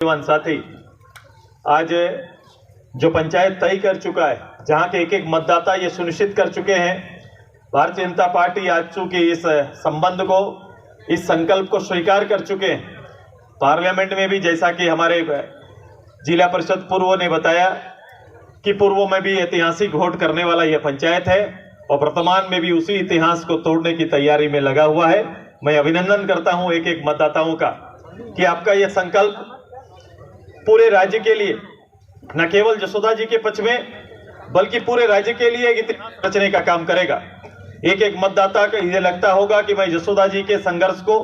साथी, आज जो पंचायत तय कर चुका है, जहां के एक एक मतदाता ये सुनिश्चित कर चुके हैं, भारतीय जनता पार्टी आज चूंकि इस संबंध को, इस संकल्प को स्वीकार कर चुके हैं। पार्लियामेंट में भी जैसा कि हमारे जिला परिषद पूर्व ने बताया कि पूर्व में भी ऐतिहासिक वोट करने वाला यह पंचायत है और वर्तमान में भी उसी इतिहास को तोड़ने की तैयारी में लगा हुआ है। मैं अभिनंदन करता हूं एक एक मतदाताओं का कि आपका यह संकल्प पूरे राज्य के लिए, न केवल जसोदा जी के पक्ष में बल्कि पूरे राज्य के लिए एक इतिहास रचने का काम करेगा। एक एक मतदाता को ये लगता होगा कि मैं जसोदा जी के संघर्ष को,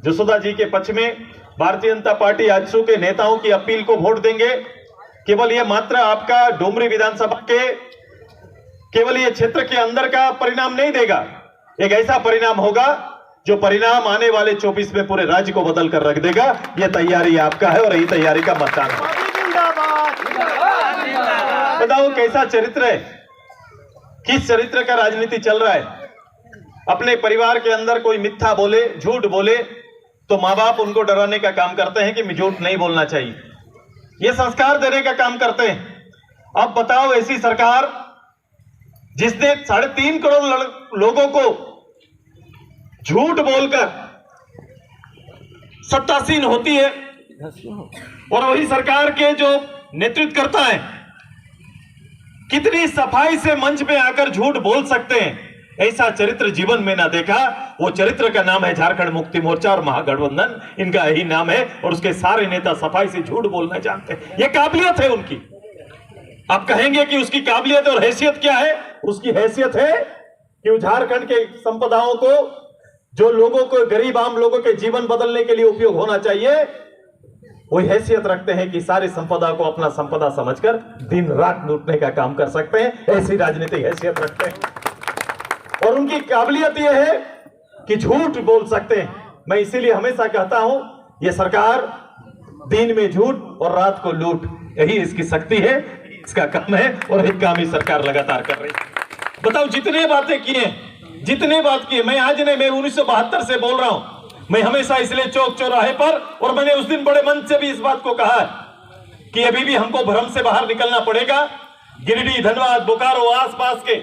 जसोदा जी के पक्ष में भारतीय जनता पार्टी आजसू के नेताओं की अपील को वोट देंगे। केवल ये मात्र आपका डुमरी विधानसभा के केवल ये क्षेत्र के अंदर का परिणाम नहीं देगा, एक ऐसा परिणाम होगा जो परिणाम आने वाले 24 में पूरे राज्य को बदल कर रख देगा। यह तैयारी आपका है और यही तैयारी का मतदान है। बताओ कैसा चरित्र है, किस चरित्र का राजनीति चल रहा है। अपने परिवार के अंदर कोई मिथ्या बोले, झूठ बोले तो माँ बाप उनको डराने का काम करते हैं कि झूठ नहीं बोलना चाहिए, ये संस्कार देने का काम करते हैं। अब बताओ ऐसी सरकार जिसने 3.5 करोड़ लोगों को झूठ बोलकर सत्तासीन होती है और वही सरकार के जो नेतृत्व करता है कितनी सफाई से मंच में आकर झूठ बोल सकते हैं, ऐसा चरित्र जीवन में ना देखा। वो चरित्र का नाम है झारखंड मुक्ति मोर्चा और महागठबंधन, इनका यही नाम है और उसके सारे नेता सफाई से झूठ बोलना जानते हैं। ये काबिलियत है उनकी। आप कहेंगे कि उसकी काबिलियत और हैसियत क्या है? उसकी हैसियत है कि वो झारखंड के संपदाओं को, जो लोगों को, गरीब आम लोगों के जीवन बदलने के लिए उपयोग होना चाहिए, वही हैसियत रखते हैं कि सारी संपदा को अपना संपदा समझकर दिन रात लूटने का काम कर सकते हैं। ऐसी राजनीतिक हैसियत रखते हैं और उनकी काबिलियत यह है कि झूठ बोल सकते हैं। मैं इसीलिए हमेशा कहता हूं, यह सरकार दिन में झूठ और रात को लूट, यही इसकी शक्ति है, इसका काम है और एक काम ही सरकार लगातार कर रही है। बताओ जितने बातें किए, जितने बात किए, मैं आज नहीं, मैं 1972 से बोल रहा हूं। मैं हमेशा इसलिए चौक चौराहे पर, और मैंने उस दिन बड़े मन से भी इस बात को कहा है कि अभी भी हमको भ्रम से बाहर निकलना पड़ेगा। गिरिडीह, धनबाद, बोकारो, आसपास के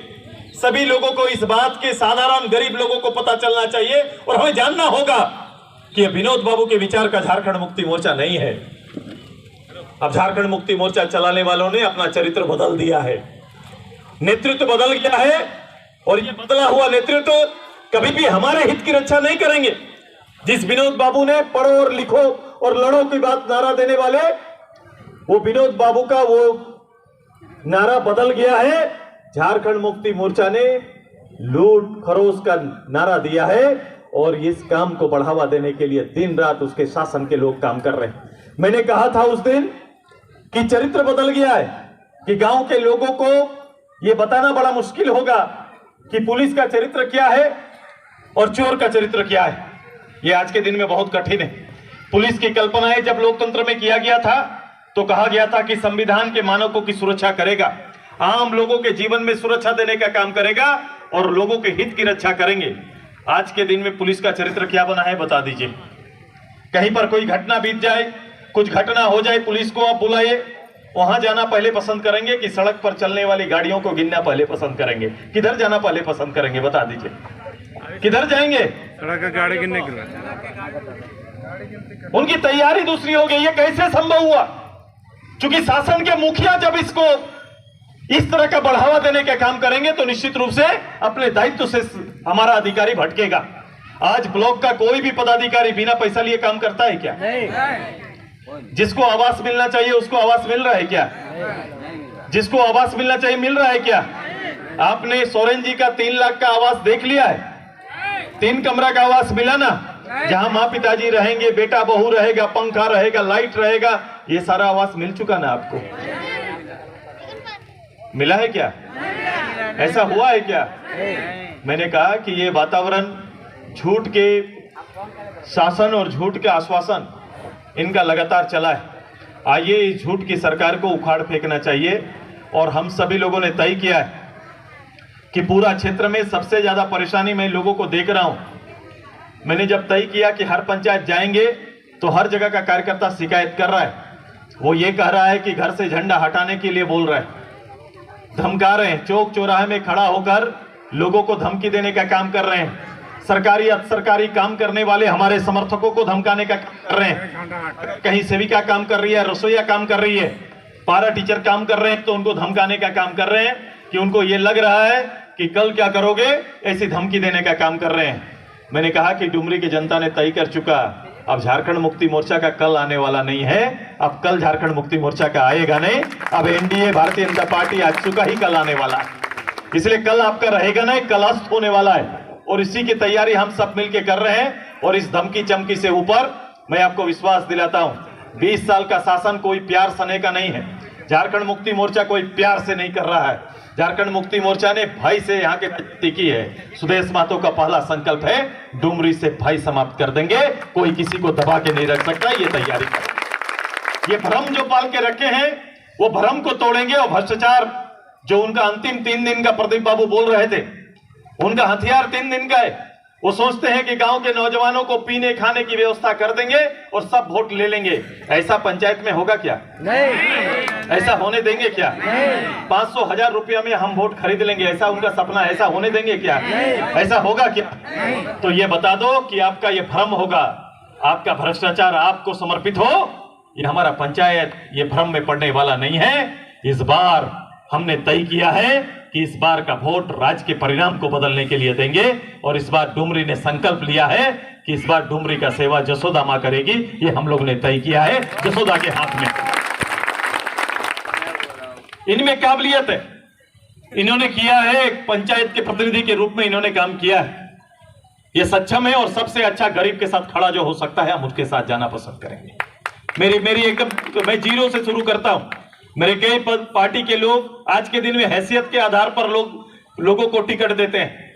सभी लोगों को इस बात के, साधारण गरीब लोगों को पता चलना चाहिए और हमें जानना होगा कि विनोद बाबू के विचार का झारखंड मुक्ति मोर्चा नहीं है। अब झारखंड मुक्ति मोर्चा चलाने वालों ने अपना चरित्र बदल दिया है, नेतृत्व बदल गया है और ये बदला हुआ नेतृत्व कभी भी हमारे हित की रक्षा नहीं करेंगे। जिस विनोद बाबू ने पढ़ो और लिखो और लड़ो की बात नारा देने वाले, वो विनोद बाबू का वो नारा बदल गया है। झारखंड मुक्ति मोर्चा ने लूट खरोश का नारा दिया है और इस काम को बढ़ावा देने के लिए दिन रात उसके शासन के लोग काम कर रहे हैं। मैंने कहा था उस दिन कि चरित्र बदल गया है, कि गांव के लोगों को यह बताना बड़ा मुश्किल होगा कि पुलिस का चरित्र क्या है और चोर का चरित्र क्या है। यह आज के दिन में बहुत कठिन है। पुलिस की कल्पनाएं जब लोकतंत्र में किया गया था तो कहा गया था कि संविधान के मानकों की सुरक्षा करेगा, आम लोगों के जीवन में सुरक्षा देने का काम करेगा और लोगों के हित की रक्षा करेंगे। आज के दिन में पुलिस का चरित्र क्या बना है बता दीजिए। कहीं पर कोई घटना बीत जाए, कुछ घटना हो जाए, पुलिस को आप बुलाइए, वहां जाना पहले पसंद करेंगे कि सड़क पर चलने वाली गाड़ियों को गिनना पहले पसंद करेंगे? किधर जाना पहले पसंद करेंगे बता दीजिए, किधर जाएंगे? सड़क का गाड़ी गिनने के लिए उनकी तैयारी दूसरी हो गई। ये कैसे संभव हुआ? क्योंकि शासन के मुखिया जब इसको इस तरह का बढ़ावा देने का काम करेंगे तो निश्चित रूप से अपने दायित्व से हमारा अधिकारी भटकेगा। आज ब्लॉक का कोई भी पदाधिकारी बिना पैसा लिए काम करता है क्या? नहीं। जिसको आवास मिलना चाहिए उसको आवास मिल रहा है क्या? जिसको आवास मिलना चाहिए मिल रहा है क्या? आपने सोरेन जी का 3 लाख का आवास देख लिया है? 3 कमरा का आवास मिला ना, जहां माँ पिताजी रहेंगे, बेटा बहू रहेगा, पंखा रहेगा, लाइट रहेगा, ये सारा आवास मिल चुका ना आपको? मिला है क्या? ऐसा हुआ है क्या? मैंने कहा कि ये वातावरण झूठ के शासन और झूठ के आश्वासन इनका लगातार चला है। आइए इस झूठ की सरकार को उखाड़ फेंकना चाहिए और हम सभी लोगों ने तय किया है कि पूरा क्षेत्र में सबसे ज्यादा परेशानी मैं लोगों को देख रहा हूं। मैंने जब तय किया कि हर पंचायत जाएंगे तो हर जगह का कार्यकर्ता शिकायत कर रहा है वो ये कह रहा है कि घर से झंडा हटाने के लिए बोल रहा है, धमका रहे हैं, चौक चौराहे में खड़ा होकर लोगों को धमकी देने का काम कर रहे हैं, सरकारी सरकारी काम करने वाले हमारे समर्थकों को धमकाने का काम कर रहे हैं। कहीं सेविका काम कर रही है, रसोईया काम कर रही है, पारा टीचर काम कर रहे हैं, तो उनको धमकाने का काम कर रहे हैं कि उनको ये लग रहा है कि कल क्या करोगे, ऐसी धमकी देने का काम कर रहे हैं। मैंने कहा कि डुमरी की जनता ने तय कर चुका, अब झारखंड मुक्ति मोर्चा का कल आने वाला नहीं है, अब कल झारखंड मुक्ति मोर्चा का आएगा नहीं, अब एनडीए भारतीय जनता पार्टी आज चुका ही कल आने वाला है, इसलिए कल आपका रहेगा नहीं, कल अस्त होने वाला है। और इसी की तैयारी हम सब मिलकर कर रहे हैं। और इस धमकी चमकी से ऊपर मैं आपको विश्वास दिलाता हूं, 20 साल का शासन कोई प्यार सने का नहीं है। झारखंड मुक्ति मोर्चा कोई प्यार से नहीं कर रहा है, झारखंड मुक्ति मोर्चा ने भाई से यहाँ के राजनीति की है। सुदेश महतो का पहला संकल्प है, डुमरी से भाई समाप्त कर देंगे, कोई किसी को दबा के नहीं रख सकता, ये तैयारी कर। ये भ्रम जो पाल के रखे हैं वो भ्रम को तोड़ेंगे। और भ्रष्टाचार जो उनका अंतिम 3 दिन का प्रदीप बाबू बोल रहे थे, उनका हथियार 3 दिन का है। वो सोचते हैं कि गांव के नौजवानों को पीने खाने की व्यवस्था कर देंगे और सब वोट ले लेंगे। ऐसा पंचायत में होगा क्या? नहीं। ऐसा होने देंगे क्या? नहीं। 500,000 रुपया में हम वोट खरीद लेंगे, ऐसा उनका सपना, ऐसा होने देंगे क्या? नहीं। ऐसा होगा क्या? नहीं। तो ये बता दो कि आपका ये भ्रम होगा, आपका भ्रष्टाचार आपको समर्पित हो। ये हमारा पंचायत ये भ्रम में पड़ने वाला नहीं है। इस बार हमने तय किया है कि इस बार का वोट राज्य के परिणाम को बदलने के लिए देंगे। और इस बार डुमरी ने संकल्प लिया है कि इस बार डुमरी का सेवा जसोदा मां करेगी, ये हम लोग ने तय किया है, जसोदा के हाथ में। इनमें काबिलियत है, इन्होंने किया है, एक पंचायत के प्रतिनिधि के रूप में इन्होंने काम किया है, ये सक्षम है। और सबसे अच्छा गरीब के साथ खड़ा जो हो सकता है, हम उसके साथ जाना पसंद करेंगे। मेरी एकदम मैं जीरो से शुरू करता हूं। मेरे कई पार्टी के लोग आज के दिन में हैसियत के आधार पर लोगों को टिकट देते हैं।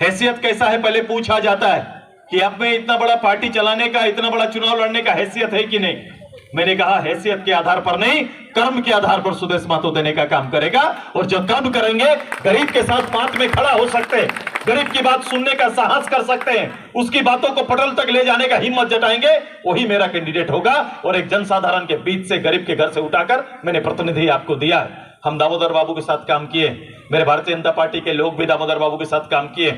हैसियत कैसा है पहले पूछा जाता है कि आप में इतना बड़ा पार्टी चलाने का, इतना बड़ा चुनाव लड़ने का हैसियत है कि नहीं। मैंने कहा हैसियत के आधार पर नहीं, कर्म के आधार पर सुदेश महतो देने का काम करेगा। और जब कर्म करेंगे, गरीब के साथ पांच में खड़ा हो सकते हैं, गरीब की बात सुनने का साहस कर सकते हैं, उसकी बातों को पटल तक ले जाने का हिम्मत जताएंगे, वही मेरा कैंडिडेट होगा। और एक जनसाधारण के बीच से, गरीब के घर से उठाकर मैंने प्रतिनिधि आपको दिया है। हम दामोदर बाबू के साथ काम किए, मेरे भारतीय जनता पार्टी के लोग भी दामोदर बाबू के साथ काम किए।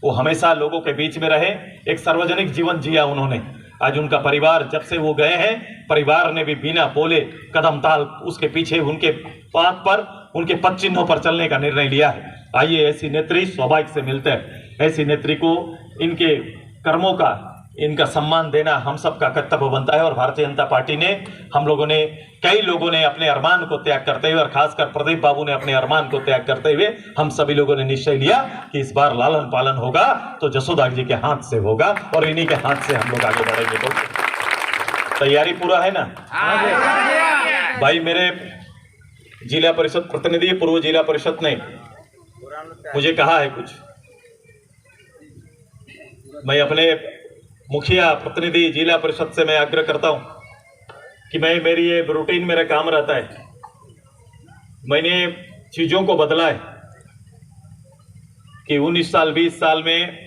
वो हमेशा लोगों के बीच में रहे, एक सार्वजनिक जीवन जिया उन्होंने। आज उनका परिवार जब से वो गए हैं, परिवार ने भी बिना बोले कदम ताल उसके पीछे, उनके पाथ पर, उनके पद चिन्हों पर चलने का निर्णय लिया है। आइए ऐसी नेत्री सौभाग्य से मिलते हैं, ऐसी नेत्री को इनके कर्मों का, इनका सम्मान देना हम सबका कर्तव्य बनता है। और भारतीय जनता पार्टी ने, हम लोगों ने, कई लोगों ने अपने अरमान को त्याग करते हुए, और खासकर प्रदीप बाबू ने अपने अरमान को त्याग करते हुए, हम सभी लोगों ने निश्चय लिया कि इस बार लालन पालन होगा तो जसोदा जी के हाथ से होगा, और इन्हीं के हाथ से हम लोग आगे बढ़ेंगे। तो तैयारी पूरा है ना भाई? मेरे जिला परिषद प्रतिनिधि, पूर्व जिला परिषद ने मुझे कहा है कुछ, मैं अपने मुखिया प्रतिनिधि जिला परिषद से मैं आग्रह करता हूं कि मेरी ये रूटीन, मेरा काम रहता है, मैंने चीजों को बदला है कि 19 साल 20 साल में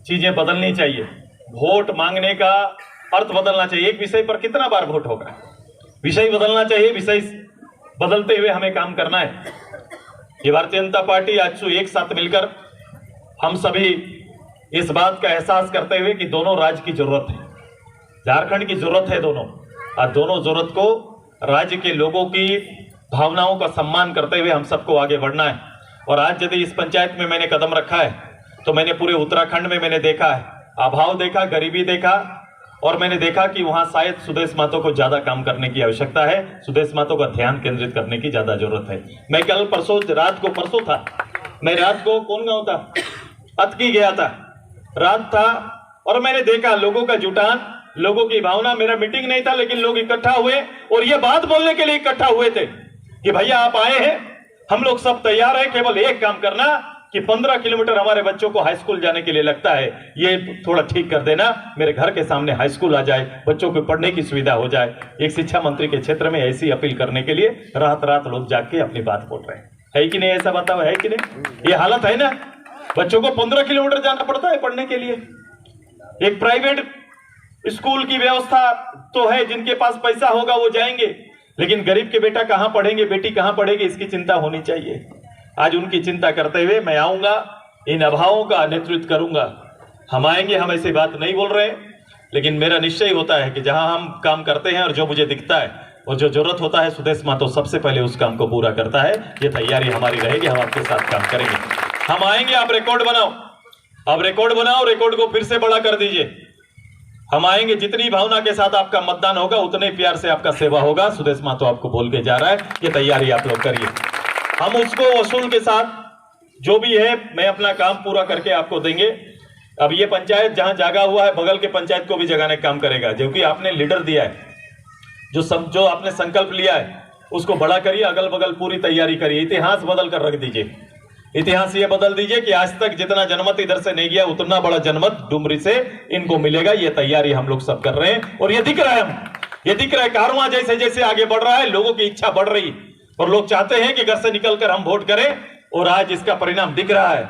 चीजें बदलनी चाहिए। वोट मांगने का अर्थ बदलना चाहिए। एक विषय पर कितना बार वोट होगा, विषय बदलना चाहिए, विषय बदलते हुए हमें काम करना है। ये भारतीय जनता पार्टी आज से एक साथ मिलकर हम सभी इस बात का एहसास करते हुए कि दोनों राज्य की जरूरत है, झारखंड की जरूरत है दोनों, और दोनों जरूरत को राज्य के लोगों की भावनाओं का सम्मान करते हुए हम सबको आगे बढ़ना है। और आज यदि इस पंचायत में मैंने कदम रखा है तो मैंने पूरे उत्तराखंड में मैंने देखा है, अभाव देखा, गरीबी देखा, और मैंने देखा कि वहां शायद सुदेश महतो को ज्यादा काम करने की आवश्यकता है, सुदेश महतो का ध्यान केंद्रित करने की ज्यादा जरूरत है। मैं कल परसों परसों था, मैं रात को कौन गाँव था, अतकी गया था, रात था, और मैंने देखा लोगों का जुटान, लोगों की भावना। मेरा मीटिंग नहीं था लेकिन लोग इकट्ठा हुए और ये बात बोलने के लिए इकट्ठा हुए थे कि भैया आप आए हैं, हम लोग सब तैयार हैं, केवल एक काम करना कि 15 किलोमीटर हमारे बच्चों को हाई स्कूल जाने के लिए लगता है, ये थोड़ा ठीक कर देना, मेरे घर के सामने हाई स्कूल आ जाए, बच्चों को पढ़ने की सुविधा हो जाए। एक शिक्षा मंत्री के क्षेत्र में ऐसी अपील करने के लिए रात रात लोग जाके अपनी बात बोल रहे हैं, है कि नहीं? ऐसा बताओ, है कि नहीं? ये हालत है ना, बच्चों को 15 किलोमीटर जाना पड़ता है पढ़ने के लिए। एक प्राइवेट स्कूल की व्यवस्था तो है, जिनके पास पैसा होगा वो जाएंगे, लेकिन गरीब के बेटा कहां पढ़ेंगे, बेटी कहां पढ़ेगी, इसकी चिंता होनी चाहिए। आज उनकी चिंता करते हुए मैं आऊंगा, इन अभावों का नेतृत्व करूंगा। हम आएंगे, हम ऐसी बात नहीं बोल रहे, लेकिन मेरा निश्चय होता है कि जहां हम काम करते हैं और जो मुझे दिखता है और जो जरूरत होता है, सुदेश महतो सबसे पहले उस काम को पूरा करता है। ये तैयारी हमारी रहेगी, हम आपके साथ काम करेंगे। हम आएंगे, आप रिकॉर्ड बनाओ, अब रिकॉर्ड बनाओ, रिकॉर्ड को फिर से बड़ा कर दीजिए। हम आएंगे, जितनी भावना के साथ आपका मतदान होगा उतने प्यार से आपका सेवा होगा। सुदेश महतो आपको बोल के जा रहा है, ये तैयारी आप लोग करिए। हम उसको वसूल के साथ जो भी है मैं अपना काम पूरा करके आपको देंगे। अब ये पंचायत जहां जागा हुआ है, बगल के पंचायत को भी जगाने का काम करेगा, क्योंकि आपने लीडर दिया है, जो आपने संकल्प लिया है उसको बड़ा करिए, अगल बगल पूरी तैयारी करिए। इतिहास बदल कर रख दीजिए, इतिहास ये बदल दीजिए कि आज तक जितना जनमत इधर से नहीं गया उतना बड़ा जनमत डुमरी से इनको मिलेगा। ये तैयारी हम लोग सब कर रहे हैं और ये दिख रहा है, ये दिख रहा है कारवां जैसे जैसे आगे बढ़ रहा है, लोगों की इच्छा बढ़ रही और लोग चाहते हैं कि घर से निकलकर हम वोट करें, और आज इसका परिणाम दिख रहा है।